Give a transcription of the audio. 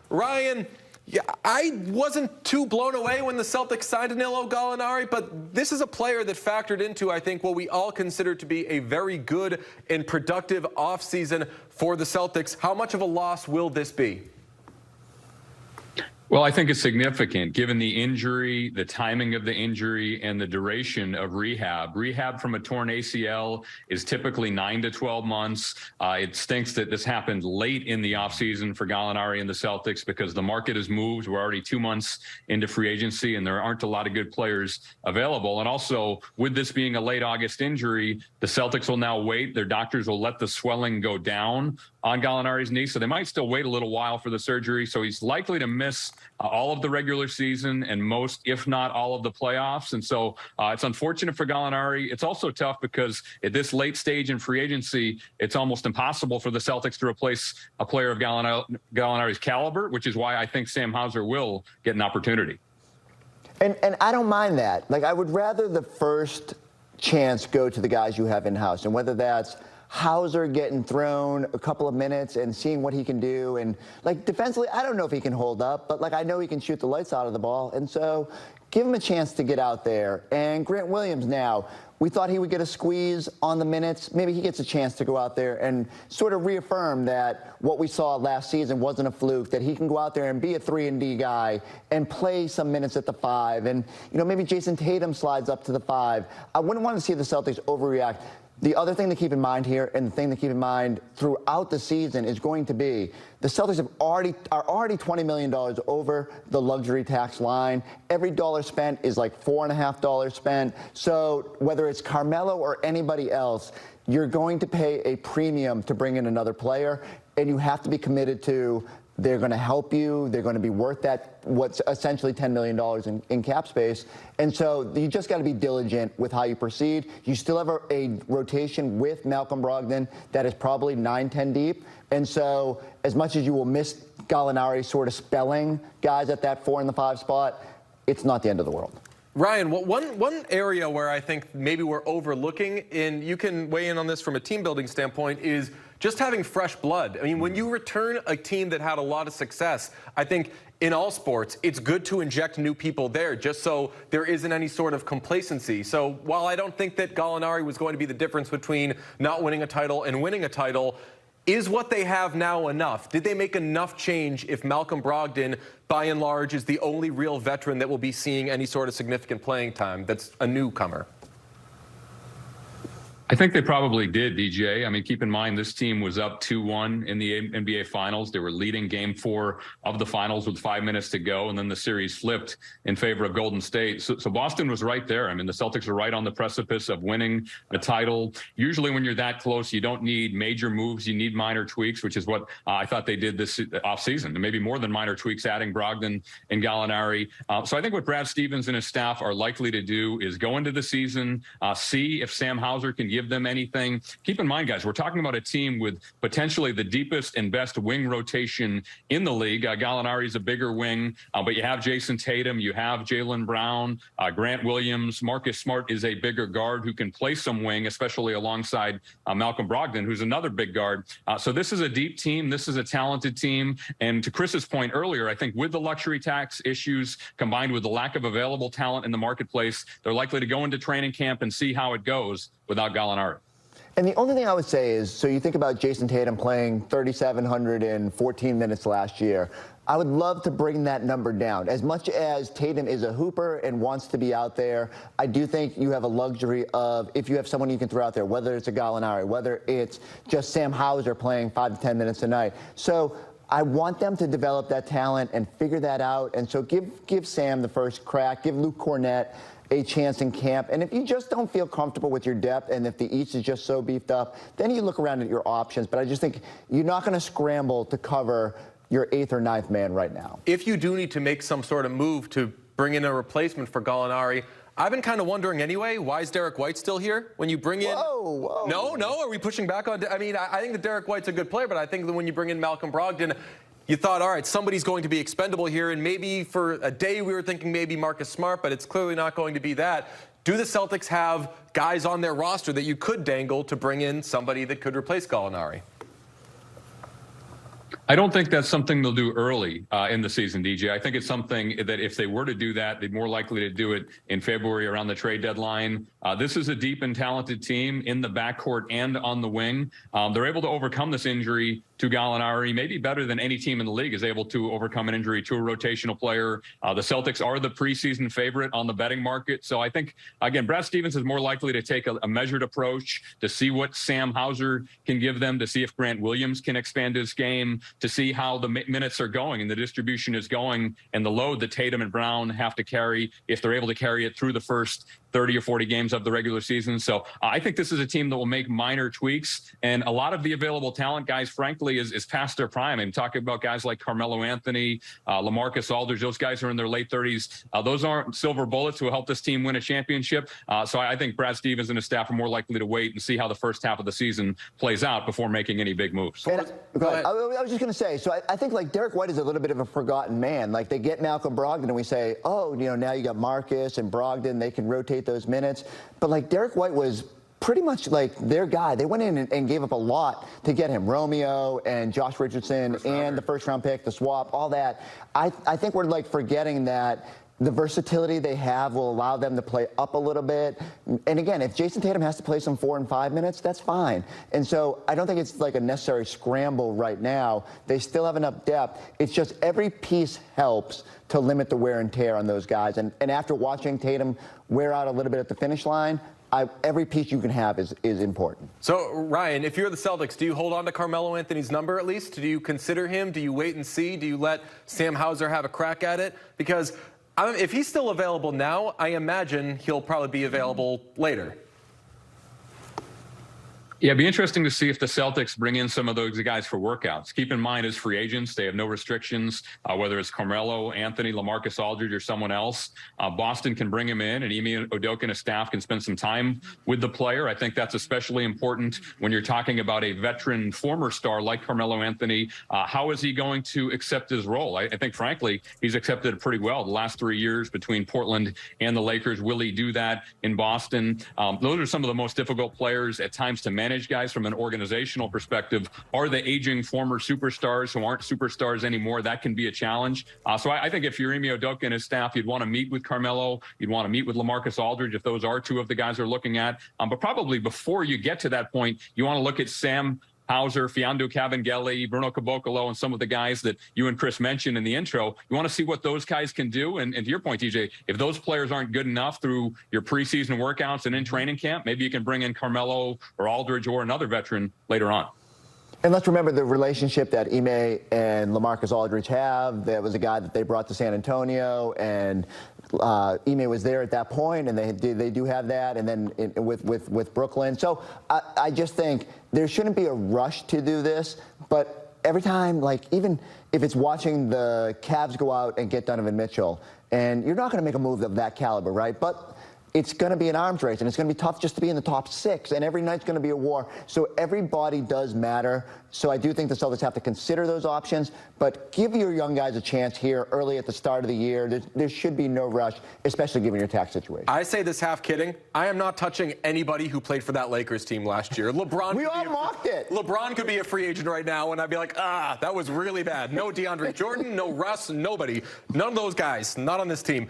Ryan, yeah, I wasn't too blown away when the Celtics signed Danilo Gallinari, but this is a player that factored into, I think, what we all consider to be a very good and productive offseason for the Celtics. How much of a loss will this be? Well, I think it's significant given the injury, the timing of the injury, and the duration of rehab. Rehab from a torn ACL is typically 9 to 12 months. It stinks that this happened late in the offseason for Gallinari and the Celtics because the market has moved. We're already 2 months into free agency, and there aren't a lot of good players available. And also, with this being a late August injury, the Celtics will now wait. Their doctors will let the swelling go down on Gallinari's knee, so they might still wait a little while for the surgery. So he's likely to miss all of the regular season and most, if not all of the playoffs. And so it's unfortunate for Gallinari. It's also tough because at this late stage in free agency, it's almost impossible for the Celtics to replace a player of Gallinari's caliber, which is why I think Sam Hauser will get an opportunity. And I don't mind that. Like, I would rather the first chance go to the guys you have in-house, and whether that's Hauser getting thrown a couple of minutes and seeing what he can do. And, like, defensively, I don't know if he can hold up, but, like, I know he can shoot the lights out of the ball. And so give him a chance to get out there. And Grant Williams now, we thought he would get a squeeze on the minutes. Maybe he gets a chance to go out there and sort of reaffirm that what we saw last season wasn't a fluke, that he can go out there and be a 3-and-D guy and play some minutes at the 5. And, you know, maybe Jason Tatum slides up to the 5. I wouldn't want to see the Celtics overreact. The other thing to keep in mind here, and the thing to keep in mind throughout the season, is going to be the Celtics are already $20 million over the luxury tax line. Every dollar spent is like $4.50 spent. So whether it's Carmelo or anybody else, you're going to pay a premium to bring in another player, and you have to be committed to they're going to help you. They're going to be worth that, what's essentially $10 million in cap space. And so you just got to be diligent with how you proceed. You still have a rotation with Malcolm Brogdon that is probably 9-10 deep. And so as much as you will miss Gallinari sort of spelling guys at that 4 and the 5 spot, it's not the end of the world. Ryan, one area where I think maybe we're overlooking, and you can weigh in on this from a team-building standpoint, is just having fresh blood. I mean, when you return a team that had a lot of success, I think in all sports, it's good to inject new people there just so there isn't any sort of complacency. So while I don't think that Gallinari was going to be the difference between not winning a title and winning a title, is what they have now enough? Did they make enough change if Malcolm Brogdon, by and large, is the only real veteran that will be seeing any sort of significant playing time that's a newcomer? I think they probably did, DJ. I mean, keep in mind, this team was up 2-1 in the NBA Finals. They were leading Game 4 of the Finals with 5 minutes to go, and then the series flipped in favor of Golden State. So Boston was right there. I mean, the Celtics were right on the precipice of winning a title. Usually when you're that close, you don't need major moves. You need minor tweaks, which is what I thought they did this offseason, and maybe more than minor tweaks, adding Brogdon and Gallinari. So I think what Brad Stevens and his staff are likely to do is go into the season, see if Sam Hauser can give them anything. Keep in mind, guys, we're talking about a team with potentially the deepest and best wing rotation in the league. Gallinari is a bigger wing, but you have Jason Tatum, you have Jaylen Brown, Grant Williams. Marcus Smart is a bigger guard who can play some wing, especially alongside Malcolm Brogdon, who's another big guard. So this is a deep team. This is a talented team. And to Chris's point earlier, I think with the luxury tax issues combined with the lack of available talent in the marketplace, they're likely to go into training camp and see how it goes without Gallinari. And the only thing I would say is, so you think about Jason Tatum playing 3,714 minutes last year. I would love to bring that number down. As much as Tatum is a hooper and wants to be out there, I do think you have a luxury of, if you have someone you can throw out there, whether it's a Gallinari, whether it's just Sam Hauser playing 5 to 10 minutes a night. So I want them to develop that talent and figure that out. And so give Sam the first crack, give Luke Cornett a chance in camp. And if you just don't feel comfortable with your depth, and if the East is just so beefed up, then you look around at your options. But I just think you're not going to scramble to cover your 8th or 9th man right now. If you do need to make some sort of move to bring in a replacement for Gallinari, I've been kind of wondering anyway, why is Derek White still here? When you bring in... Whoa. No, are we pushing back on... I mean, I think that Derek White's a good player, but I think that when you bring in Malcolm Brogdon, you thought, all right, somebody's going to be expendable here, and maybe for a day we were thinking maybe Marcus Smart, but it's clearly not going to be that. Do the Celtics have guys on their roster that you could dangle to bring in somebody that could replace Gallinari? I don't think that's something they'll do early in the season, DJ. I think it's something that if they were to do that, they'd more likely to do it in February around the trade deadline. This is a deep and talented team in the backcourt and on the wing. They're able to overcome this injury to Gallinari, maybe better than any team in the league is able to overcome an injury to a rotational player. The Celtics are the preseason favorite on the betting market. So I think, again, Brad Stevens is more likely to take a measured approach to see what Sam Hauser can give them, to see if Grant Williams can expand his game, to see how the minutes are going and the distribution is going and the load that Tatum and Brown have to carry, if they're able to carry it through the first 30 or 40 games of the regular season. So I think this is a team that will make minor tweaks, and a lot of the available talent, guys, frankly, is past their prime. I'm talking about guys like Carmelo Anthony, LaMarcus Aldridge. Those guys are in their late 30s. Those aren't silver bullets who will help this team win a championship. So I think Brad Stevens and his staff are more likely to wait and see how the first half of the season plays out before making any big moves. I was just going to say, so I think like Derek White is a little bit of a forgotten man. Like they get Malcolm Brogdon and we say, oh, now you got Marcus and Brogdon, they can rotate those minutes. But like Derek White was pretty much like their guy. They went in and gave up a lot to get him. Romeo and Josh Richardson and the first-round pick, the swap, all that. I think we're like forgetting that the versatility they have will allow them to play up a little bit. And again, if Jason Tatum has to play some 4 and 5 minutes, that's fine. And so I don't think it's like a necessary scramble right now. They still have enough depth. It's just every piece helps to limit the wear and tear on those guys. And after watching Tatum wear out a little bit at the finish line, every piece you can have is important. So, Ryan, if you're the Celtics, do you hold on to Carmelo Anthony's number at least? Do you consider him? Do you wait and see? Do you let Sam Hauser have a crack at it? Because if he's still available now, I imagine he'll probably be available later. Yeah, it'd be interesting to see if the Celtics bring in some of those guys for workouts. Keep in mind, as free agents, they have no restrictions, whether it's Carmelo, Anthony, LaMarcus Aldridge, or someone else. Boston can bring him in, and Ime Udoka and his staff can spend some time with the player. I think that's especially important when you're talking about a veteran former star like Carmelo Anthony. How is he going to accept his role? I think, frankly, he's accepted it pretty well the last 3 years between Portland and the Lakers. Will he do that in Boston? Those are some of the most difficult players at times to manage, guys, from an organizational perspective. Are the aging former superstars who aren't superstars anymore? That can be a challenge. So I think if you're Ime Udoka and his staff, you'd want to meet with Carmelo. You'd want to meet with LaMarcus Aldridge if those are two of the guys they're looking at. But probably before you get to that point, you want to look at Sam Hauser, Fiando Cavangeli, Bruno Caboclo, and some of the guys that you and Chris mentioned in the intro. You want to see what those guys can do. And to your point, TJ, if those players aren't good enough through your preseason workouts and in training camp, maybe you can bring in Carmelo or Aldridge or another veteran later on. And let's remember the relationship that Ime and LaMarcus Aldridge have. That was a guy that they brought to San Antonio, and Ime was there at that point, and they do have that, and then with Brooklyn. So I just think there shouldn't be a rush to do this, but every time, like even if it's watching the Cavs go out and get Donovan Mitchell, and you're not going to make a move of that caliber, right? But it's going to be an arms race, and it's going to be tough just to be in the top 6, and every night's going to be a war. So everybody does matter. So I do think the Celtics have to consider those options, but give your young guys a chance here early at the start of the year. There should be no rush, especially given your tax situation. I say this half kidding. I am not touching anybody who played for that Lakers team last year. LeBron. We all mocked it. LeBron could be a free agent right now, and I'd be like, that was really bad. No DeAndre Jordan, no Russ, nobody. None of those guys, not on this team.